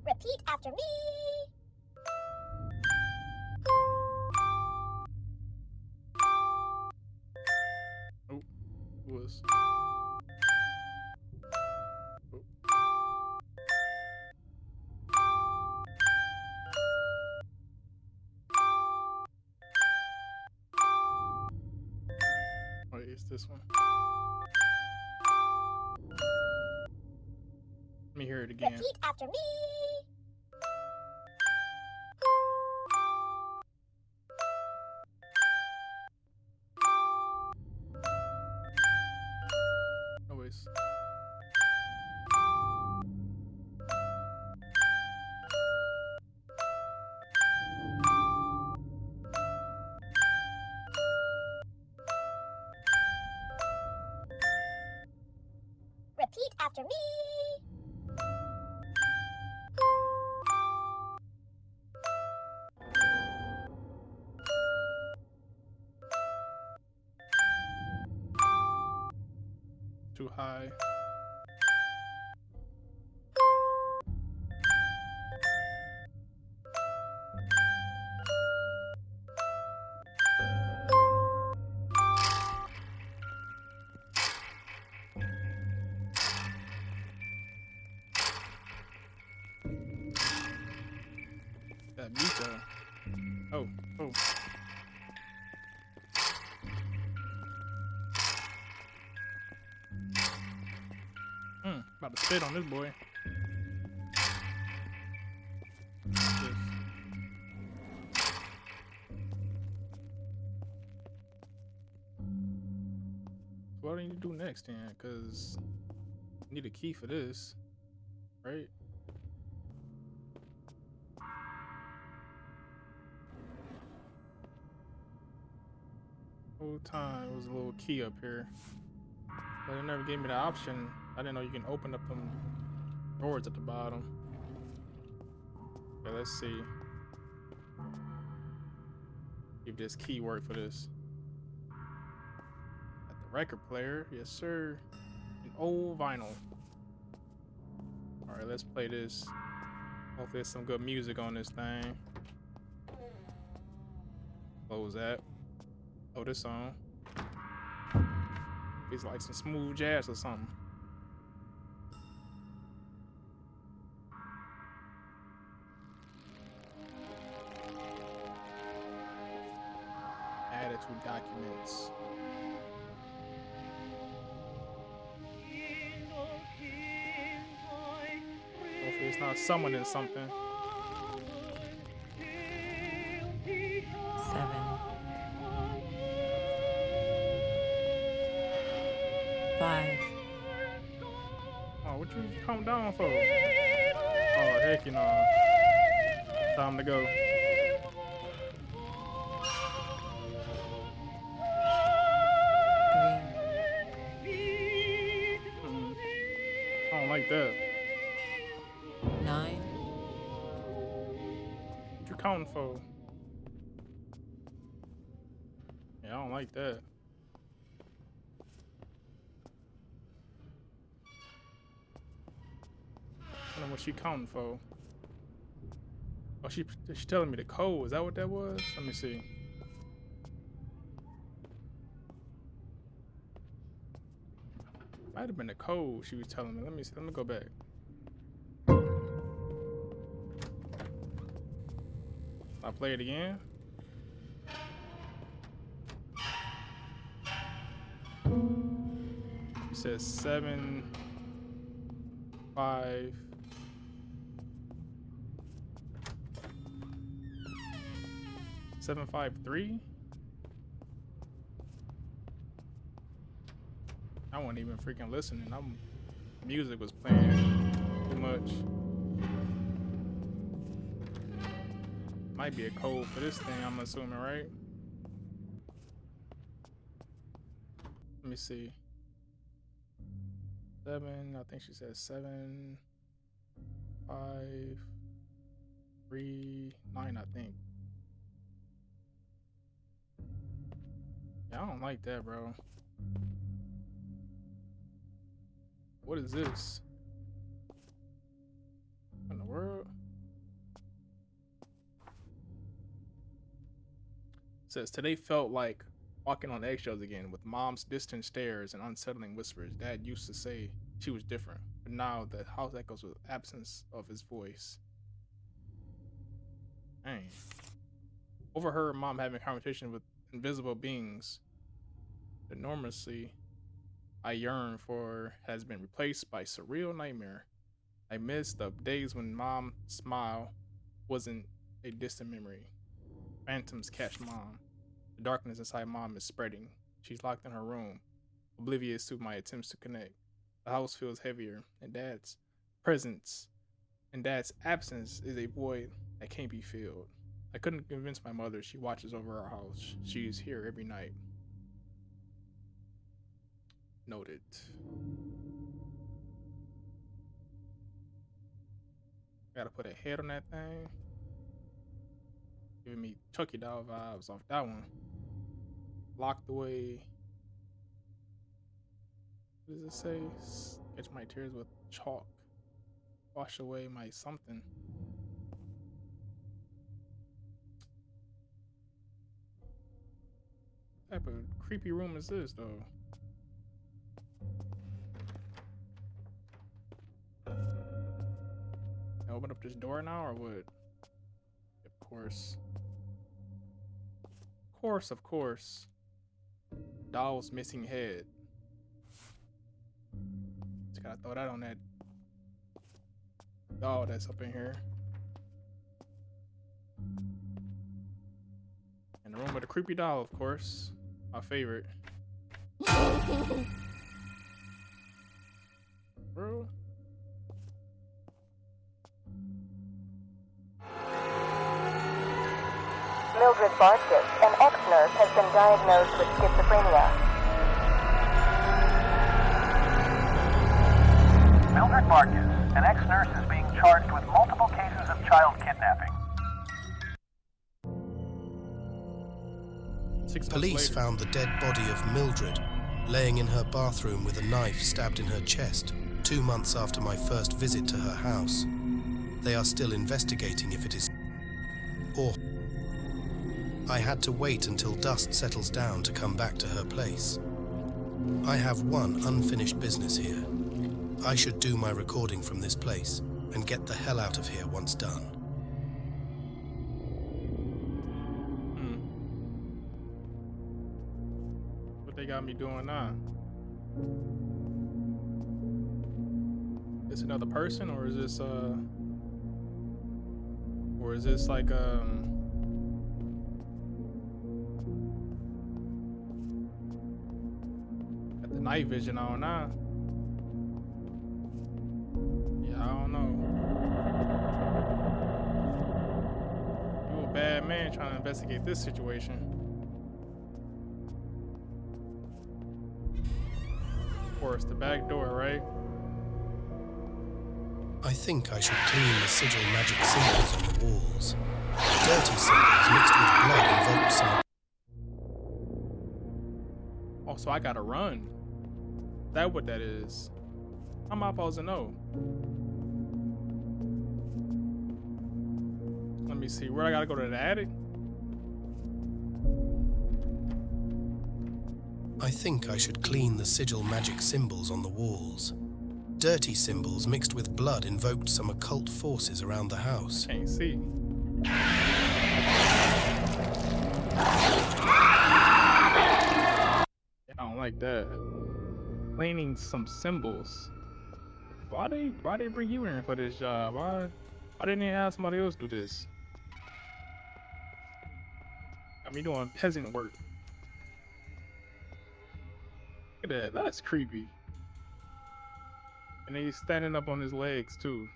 Repeat after me. Oh, who was? Oh. this one? Let me hear it again. Repeat after me. Always. Repeat after me. Too high. That beat though. Oh, oh. About to spit on this boy. This. What do you do next then? Cause I need a key for this, right? Whole time it was a little key up here, but it never gave me the option. I didn't know you can open up them doors at the bottom. Okay, let's see if this key worked for this. At the record player, yes sir. An old vinyl. All right, let's play this. Hopefully there's some good music on this thing. Close that. Oh, this song. It's like some smooth jazz or something. Added to documents. Hopefully it's not summoning something. 7, 5. Oh, what you calm down for? Oh, heck, you know. Time to go. I don't like that. 9, What you counting for? Yeah, I don't like that. I don't know what she counting for. Oh, she telling me the code. Is that what that was? Let me see. Might have been the code she was telling me. Let me see. Let me go back. I play it again. It says 7, 5. Seven, 5, 3. I wasn't even freaking listening. Music was playing too much. Might be a code for this thing, I'm assuming, right? Let me see. 7, I think she said 7, 5, 3, 9, I think. Yeah, I don't like that, bro. What is this? What in the world? It says today felt like walking on eggshells again, with mom's distant stares and unsettling whispers. Dad used to say she was different, but now the house echoes with absence of his voice. Dang. Overheard mom having a conversation with invisible beings. The normalcy I yearn for has been replaced by surreal nightmare. I miss the days when mom's smile wasn't a distant memory. Phantoms catch mom. The darkness inside mom is spreading. She's locked in her room, oblivious to my attempts to connect. The house feels heavier, and dad's absence is a void that can't be filled. I couldn't convince my mother she watches over our house. She's here every night. Noted. Gotta put a head on that thing. Giving me Chucky doll vibes off that one. Locked away. What does it say? Sketch my tears with chalk. Wash away my something. What type of creepy room is this though? Can I open up this door now or what? Of course. Of course. Doll's missing head. Just gotta throw that on that doll that's up in here. And the room with the creepy doll, of course. My favorite. Bro. Mildred Bartkus, an ex-nurse, has been diagnosed with schizophrenia. Mildred Bartkus, an ex-nurse, is being charged with multiple cases of child kidnapping. 6 months Police later. found the dead body of Mildred laying in her bathroom with a knife stabbed in her chest 2 months after my first visit to her house. They are still investigating if it is or I had to wait until dust settles down to come back to her place. I have one unfinished business here. I should do my recording from this place and get the hell out of here once done. What they got me doing now? Is another person or is this like got the night vision on now? Yeah, I don't know. You a bad man trying to investigate this situation. Of course, the back door, right? I think I should clean the sigil magic symbols on the walls. Dirty symbols mixed with blood invoked some... Oh, so I gotta run. That what that is. How am I supposed to know? Let me see. Where I gotta go to the attic? I think I should clean the sigil magic symbols on the walls. Dirty symbols mixed with blood invoked some occult forces around the house. Can't see. I don't like that. Cleaning some symbols. Why they bring you in for this job? Why didn't they have somebody else do this? I mean, doing peasant work. Look at that. That's creepy. And he's standing up on his legs too.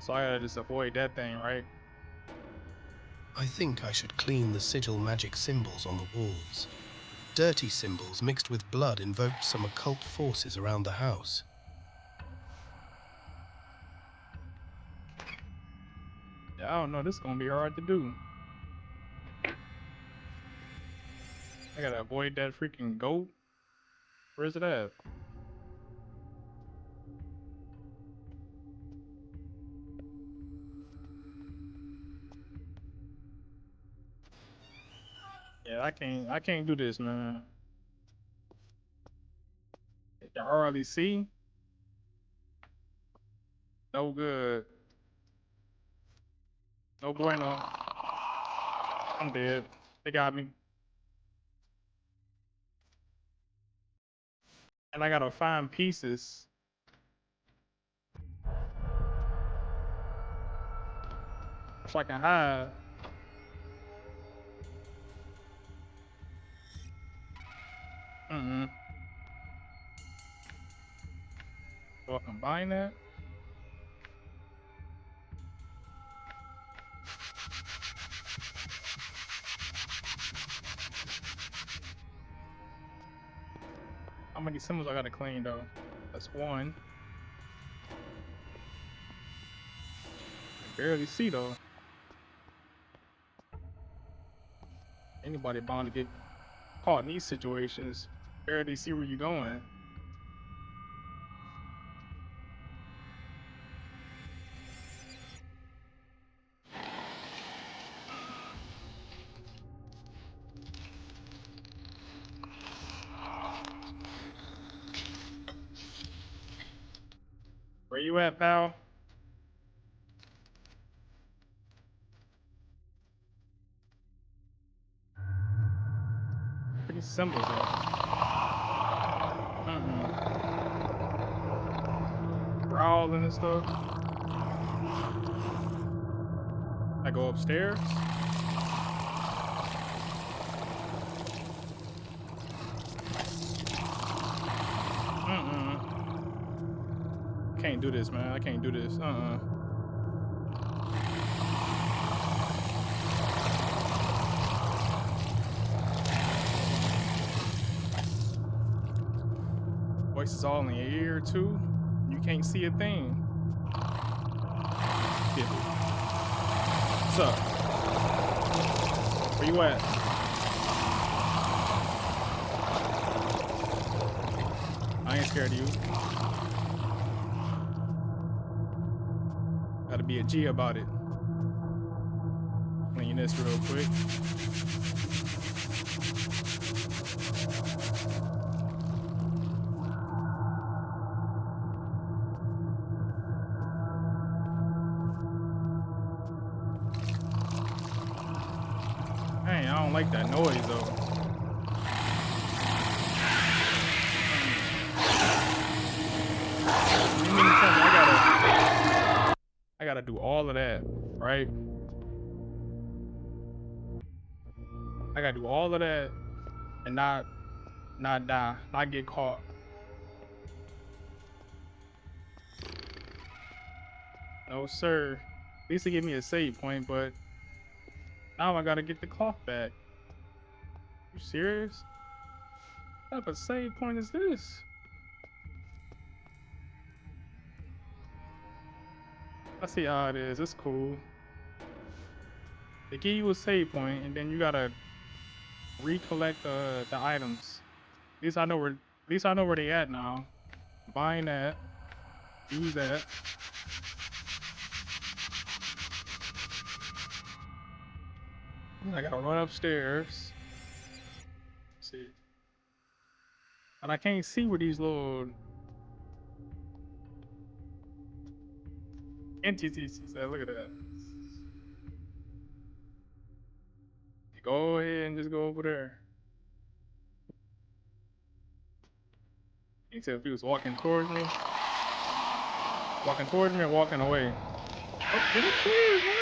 So I gotta just avoid that thing, right? I think I should clean the sigil magic symbols on the walls. Dirty symbols mixed with blood invoked some occult forces around the house. Yeah, I don't know. This is gonna be hard to do. I gotta avoid that freaking goat. Where's it at? Yeah, I can't do this, man. You can hardly see. No good. No bueno. I'm dead. They got me. And I gotta find pieces. So I can hide. Do I combine that? How many symbols I gotta clean though? That's one. I barely see though. Anybody bound to get caught in these situations. Barely see where you're going. Where you at, pal? Where these symbols at? Growling and stuff. I go upstairs. Can't do this, man. I can't do this. Voices all in your ear too. You can't see a thing. Yeah. What's up? Where you at? I ain't scared of you. Gotta be a G about it. Clean this real quick. Dang, I don't like that noise though. You mean to tell me I gotta do all of that, right? I gotta do all of that and not die, not get caught. No sir. At least they give me a save point, but now I gotta get the clock back. You serious? What type of save point is this? I see how it is. It's cool. They give you a save point, and then you gotta recollect the items. At least I know where. At least I know where they at now. Buying that. Use that. I gotta run upstairs. Let's see. And I can't see where these little entities is at. Look at that. Go ahead and just go over there. He said if he was walking towards me or walking away. Oh, get it clear, man.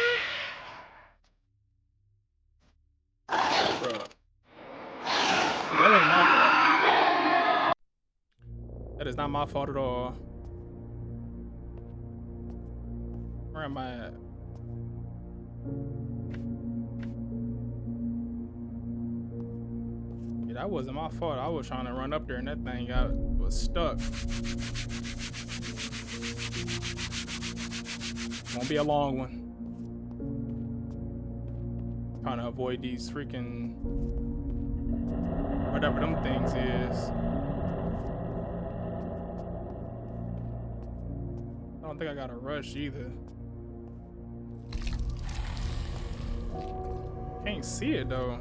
Bruh. That ain't my fault. That is not my fault at all. Where am I at? Yeah, that wasn't my fault. I was trying to run up there and that thing was stuck. Won't be a long one. Trying to avoid these freaking whatever them things is. I don't think I gotta rush either. Can't see it though.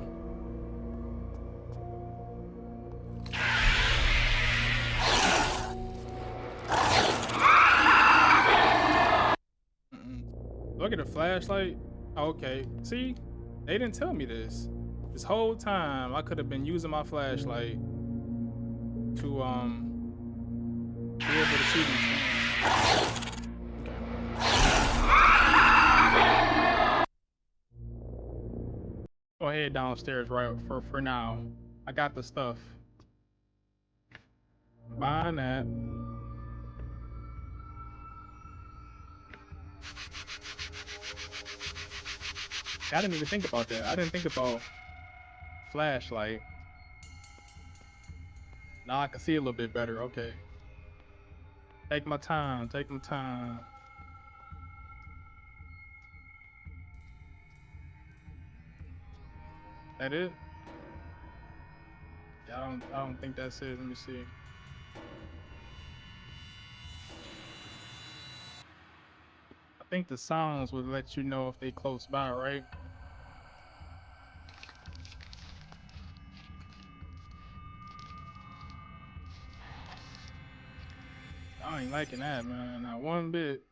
Do I get a flashlight? Oh, okay. See, they didn't tell me this. This whole time, I could have been using my flashlight to be able to see these things. Go ahead downstairs right for now. I got the stuff. Buying that. I didn't even think about that. I didn't think about flashlight. Now I can see a little bit better. Okay. Take my time. Take my time. That it? Yeah, I don't think that's it. Let me see. I think the sounds would let you know if they close by, right? I ain't liking that, man. Not one bit.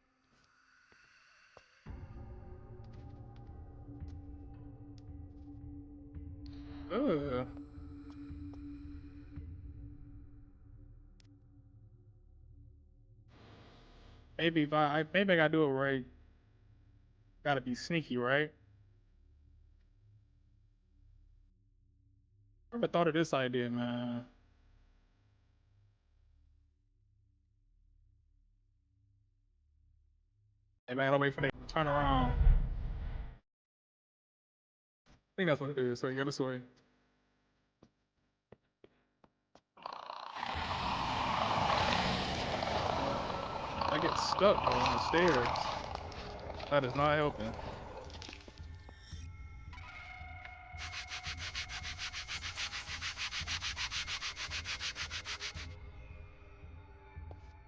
Ugh. Maybe if maybe I gotta do it right. Gotta be sneaky, right? Never thought of this idea, man. Maybe I gotta wait for them to turn around. I think that's what it is. So you go this way. I get stuck on the stairs. That is not helping.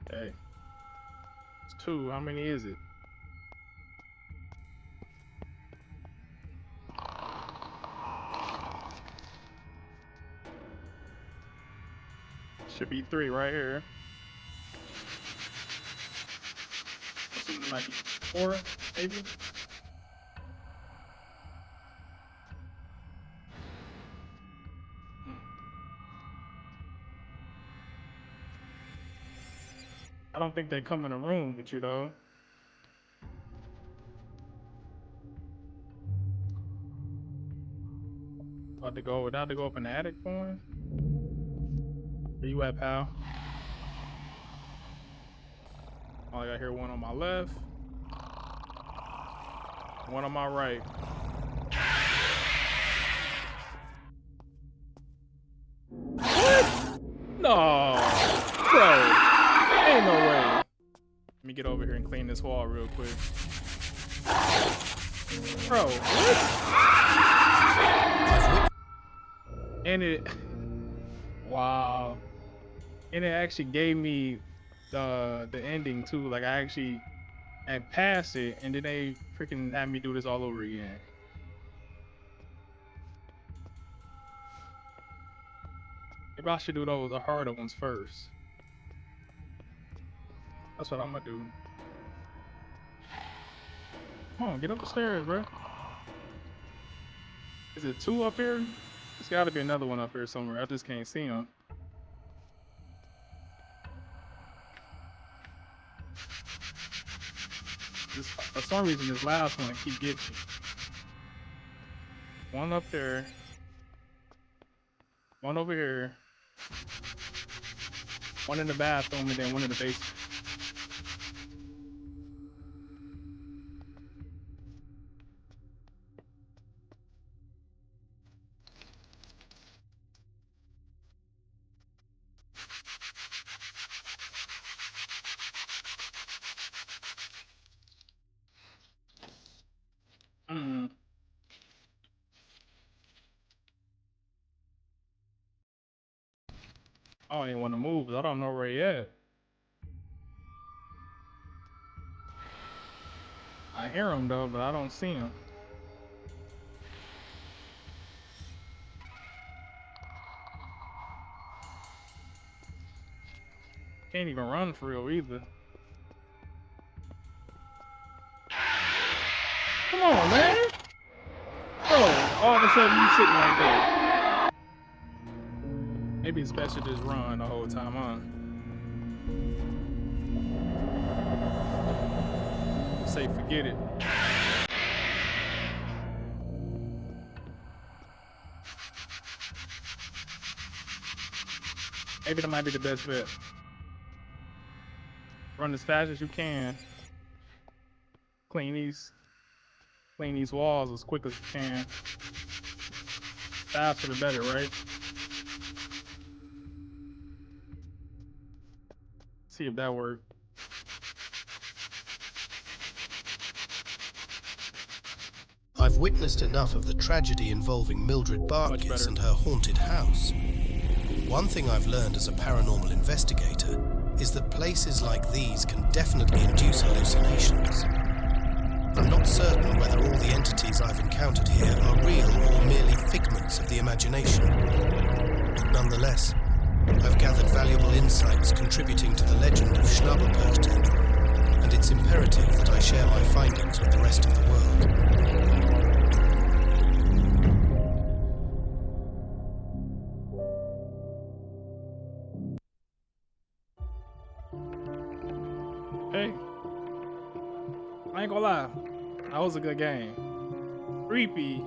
Okay. It's 2. How many is it? Should be 3 right here. Something like 4, maybe? I don't think they come in a room with you, though. About to go up in the attic for him? Where you at, pal? Oh, I got here one on my left. One on my right. What? No. Bro. Ain't no way. Let me get over here and clean this wall real quick. Bro, what? And it... Wow. And it actually gave me the ending too. Like I actually had passed it and then they freaking had me do this all over again. Maybe I should do those the harder ones first. That's what I'm gonna do. Come on, get up the stairs, bro. Is it 2 up here? There's gotta be another one up here somewhere. I just can't see them. For some reason, this last one keep getting me. One up there. One over here. One in the bathroom and then one in the basement. I don't even want to move, 'cause I don't know where he at. I hear him though, but I don't see him. Can't even run for real either. Come on, man. Bro, all of a sudden you sitting right there. Maybe it's best to just run the whole time, huh? Say forget it. Maybe that might be the best bet. Run as fast as you can. Clean these walls as quick as you can. Faster the better, right? See if that works. I've witnessed enough of the tragedy involving Mildred Bartkiss better. and her haunted house. One thing I've learned as a paranormal investigator is that places like these can definitely induce hallucinations. I'm not certain whether all the entities I've encountered here are real or merely figments of the imagination. But nonetheless, I've gathered valuable insights contributing to the legend of Schnabelbergten, and it's imperative that I share my findings with the rest of the world. Hey, I ain't gonna lie, that was a good game. Creepy,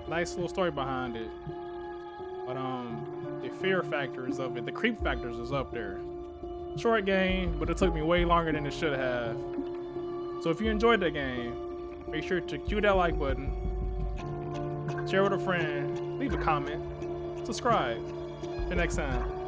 nice little story behind it, but the fear factors of it, the creep factors is up there. Short game, but it took me way longer than it should have. So if you enjoyed that game, make sure to cue that like button, share with a friend, leave a comment, subscribe. Till next time.